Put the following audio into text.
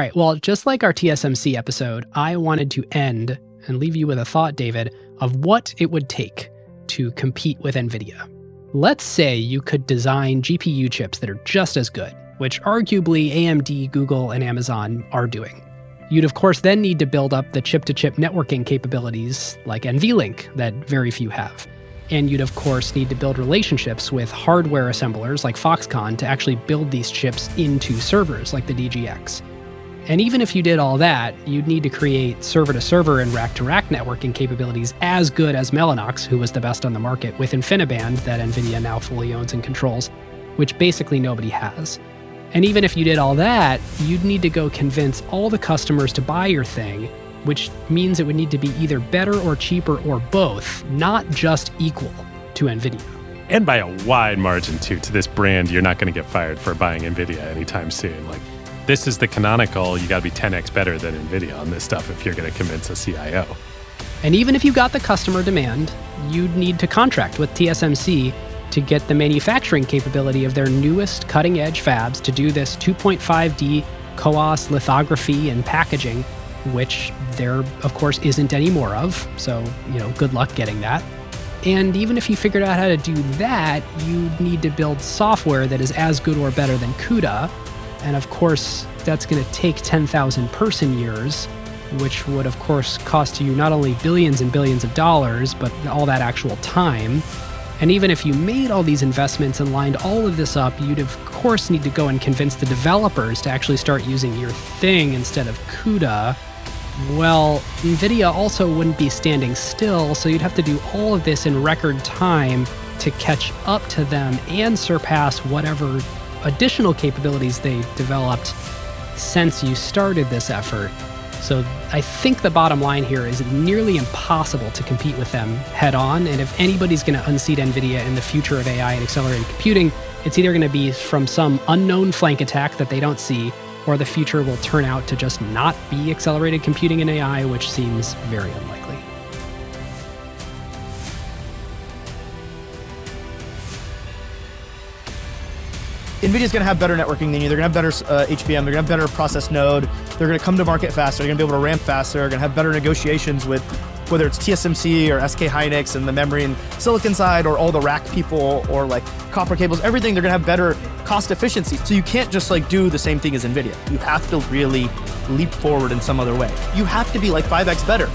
All right, well, just like our TSMC episode, I wanted to end and leave you with a thought, David, of what it would take to compete with Nvidia. Let's say you could design GPU chips that are just as good, which arguably AMD, Google, and Amazon are doing. You'd of course then need to build up the chip-to-chip networking capabilities like NVLink that very few have. And you'd of course need to build relationships with hardware assemblers like Foxconn to actually build these chips into servers like the DGX. And even if you did all that, you'd need to create server-to-server and rack-to-rack networking capabilities as good as Mellanox, who was the best on the market, with InfiniBand that Nvidia now fully owns and controls, which basically nobody has. And even if you did all that, you'd need to go convince all the customers to buy your thing, which means it would need to be either better or cheaper or both, not just equal to Nvidia. And by a wide margin, too. To this brand, you're not going to get fired for buying Nvidia anytime soon. Like, this is the canonical, you got to be 10x better than Nvidia on this stuff if you're going to convince a CIO. And even if you got the customer demand, you'd need to contract with TSMC to get the manufacturing capability of their newest cutting-edge fabs to do this 2.5D CoWoS lithography and packaging, which there, of course, isn't any more of. So, good luck getting that. And even if you figured out how to do that, you'd need to build software that is as good or better than CUDA. And of course, that's going to take 10,000 person years, which would, of course, cost you not only billions and billions of dollars, but all that actual time. And even if you made all these investments and lined all of this up, you'd of course need to go and convince the developers to actually start using your thing instead of CUDA. Well, Nvidia also wouldn't be standing still, so you'd have to do all of this in record time to catch up to them and surpass whatever additional capabilities they developed since you started this effort. So I think the bottom line here is it's nearly impossible to compete with them head on. And if anybody's going to unseat Nvidia in the future of AI and accelerated computing, it's either going to be from some unknown flank attack that they don't see, or the future will turn out to just not be accelerated computing in AI, which seems very unlikely. NVIDIA's going to have better networking than you. They're going to have better HBM. They're going to have better process node. They're going to come to market faster. They're going to be able to ramp faster. They're going to have better negotiations with whether it's TSMC or SK Hynix and the memory and silicon side, or all the rack people, or like copper cables, everything. They're going to have better cost efficiency. So you can't just like do the same thing as NVIDIA. You have to really leap forward in some other way. You have to be like 5x better.